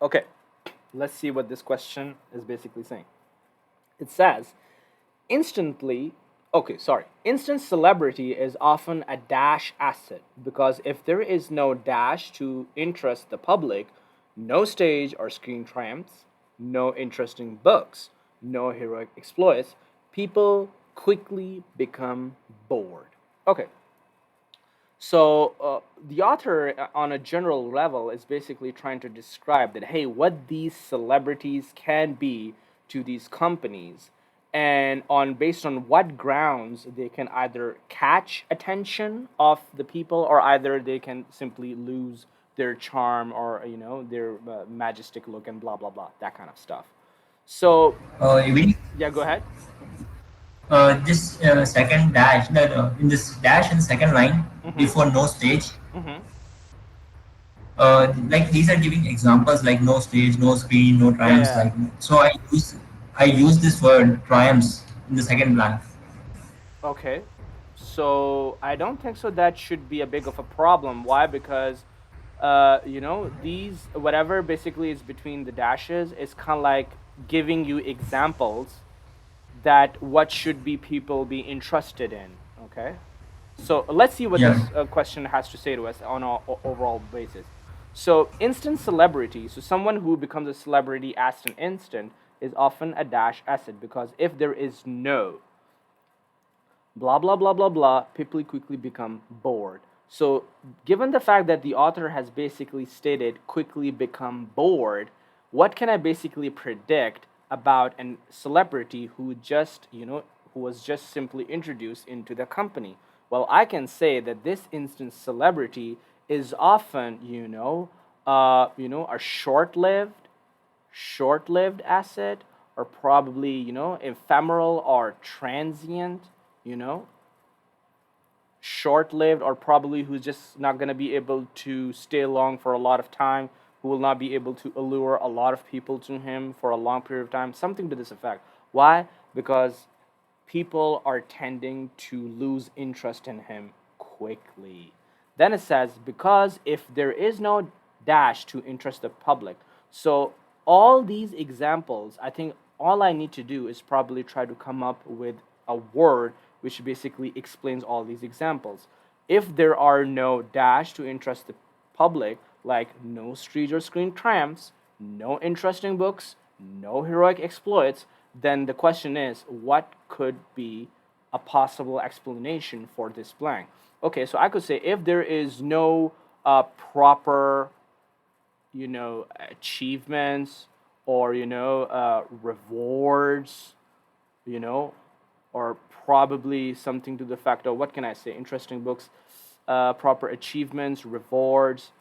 Okay, let's see what this question is basically saying. It says, instantly, okay, sorry, instant celebrity is often a dash asset because if there is no dash to interest the public, no stage or screen triumphs, no interesting books, no heroic exploits, people quickly become bored. Okay, so the author, on a general level, is basically trying to describe that hey, what these celebrities can be to these companies, and on based on what grounds they can either catch attention of the people, or either they can simply lose their charm, or their majestic look and blah blah blah, that kind of stuff. So Even yeah, go ahead. this second dash, that in this dash in second line Mm-hmm. before no stage, Mm-hmm. like these are giving examples like no stage, no screen, no Yeah, triumphs. yeah. Like so, I use this word triumphs in the second blank. Okay. So I don't think so that should be a big of a problem. Why? Because these whatever basically is between the dashes is kind of like giving you examples that what should be people be interested in. Okay. So let's see what Yeah. this question has to say to us on an overall basis. So instant celebrity, so someone who becomes a celebrity as an instant is often a dash asset because if there is no blah blah blah blah blah, people quickly become bored. So given the fact that the author has basically stated quickly become bored, what can I basically predict about a celebrity who just who was just simply introduced into the company? Well, I can say that this instance celebrity is often a short-lived asset, or probably ephemeral or transient, you know short-lived, or probably who's just not going to be able to stay long for a lot of time, who will not be able to allure a lot of people to him for a long period of time, something to this effect. Why? Because people are tending to lose interest in him quickly. Then it says, because if there is no dash to interest the public. So, all these examples, I think all I need to do is probably try to come up with a word which basically explains all these examples. If there are no dash to interest the public, like no street or screen triumphs, no interesting books, no heroic exploits, then the question is, what could be a possible explanation for this blank? Okay, so I could say if there is no proper, achievements, or rewards, you know, or probably something to the fact of, what can I say? Interesting books, proper achievements, rewards.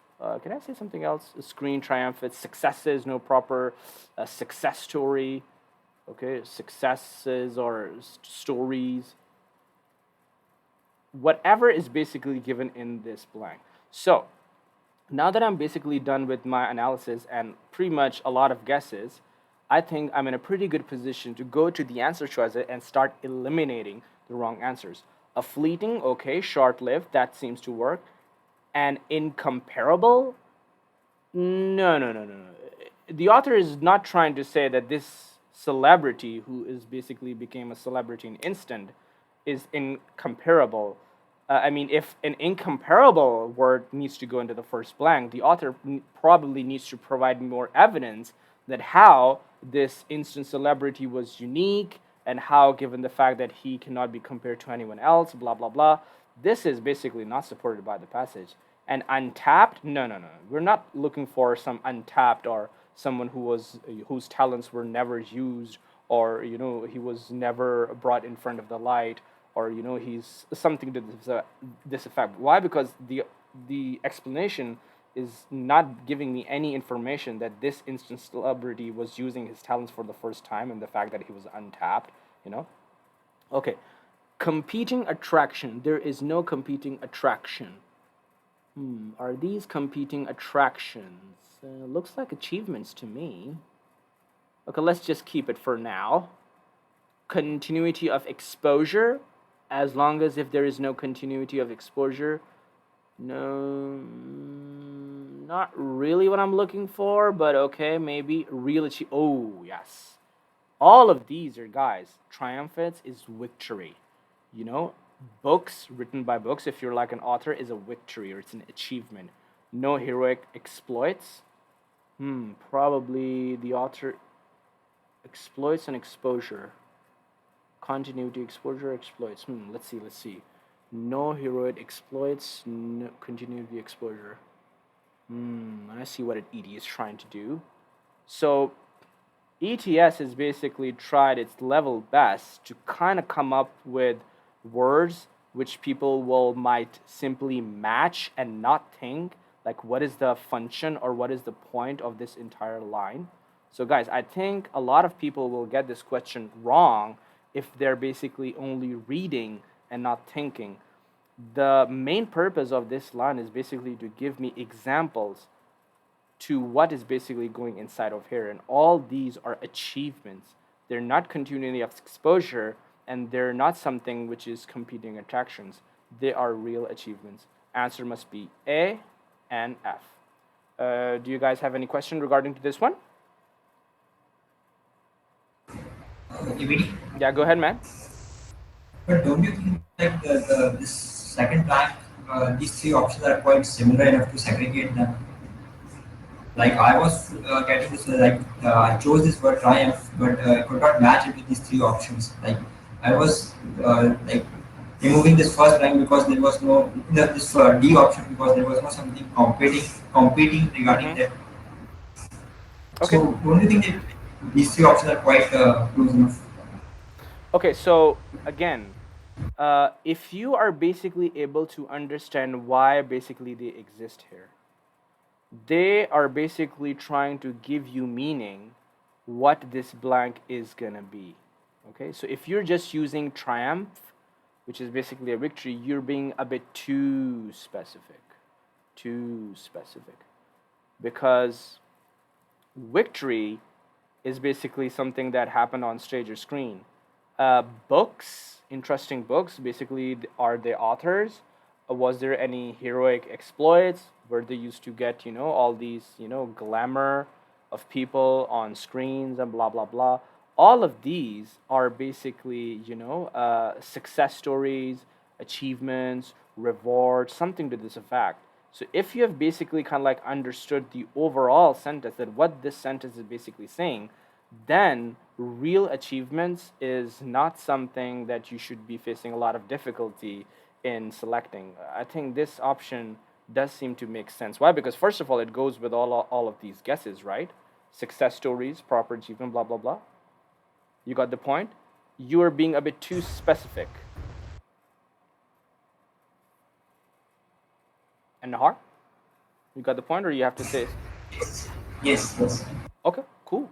Can I say something else? Screen triumphant successes, no proper success story. Okay, successes or stories, whatever is basically given in this blank. So now that I'm basically done with my analysis and pretty much a lot of guesses, I think I'm in a pretty good position to go to the answer choices and start eliminating the wrong answers. A fleeting, okay, short lived, that seems to work. And incomparable, no, no, no, no, no. The author is not trying to say that this celebrity, who is basically became a celebrity in instant, is incomparable. I mean, if an incomparable word needs to go into the first blank, the author probably needs to provide more evidence that how this instant celebrity was unique, and how, given the fact that he cannot be compared to anyone else, blah blah blah. This is basically not supported by the passage. And untapped, no, no, no, we're not looking for some untapped, or someone whose talents were never used, or he was never brought in front of the light, or he's something to this effect. Why? Because the explanation is not giving me any information that this instant celebrity was using his talents for the first time, and the fact that he was untapped, you know okay. Competing attraction, there is no competing attraction. Are these competing attractions? Looks like achievements to me. Okay, let's just keep it for now. Continuity of exposure, as long as if there is no continuity of exposure, no, Not really what I'm looking for, but okay, maybe real achieve. Oh, yes. All of these are, guys, triumphants is victory. You know, books written by books, if you're like an author, is a victory or it's an achievement. No heroic exploits. Probably the author exploits and exposure. Continuity, exposure, exploits. Let's see. No heroic exploits, no continuity, exposure. I see what an ED is trying to do. So ETS has basically tried its level best to kind of come up with words which people will might simply match and not think like what is the function or what is the point of this entire line. So guys, I think a lot of people will get this question wrong if they're basically only reading and not thinking. The main purpose of this line is basically to give me examples to what is basically going inside of here. And all these are achievements. They're not continuity of exposure and they're not something which is competing attractions. They are real achievements. Answer must be A and F. Do you guys have any question regarding to this one? EBD. Yeah, go ahead, man. But don't you think that this second blank, these three options are quite similar enough to segregate them? Like I was getting this I chose this word triumph, but could not match it with these three options. Like I was removing this first blank because there was no this D option because there was no something competing regarding Mm-hmm. that. Okay. So don't you think that these three options are quite close enough? Okay, so again, if you are basically able to understand why basically they exist here, they are basically trying to give you meaning what this blank is gonna be. Okay, so if you're just using triumph, which is basically a victory, you're being a bit too specific. Too specific. Because victory is basically something that happened on stage or screen. Books, interesting books, basically are the authors. Was there any heroic exploits? Where they used to get, all these, glamour of people on screens and blah, blah, blah. All of these are basically, success stories, achievements, rewards, something to this effect. So if you have basically kind of like understood the overall sentence, that what this sentence is basically saying, then real achievements is not something that you should be facing a lot of difficulty in selecting. I think this option does seem to make sense. Why? Because first of all, it goes with all of these guesses, right? Success stories, proper achievement, blah blah blah. You got the point. You are being a bit too specific. And Nahar, you got the point, or you have to say, Yes, yes. okay, cool.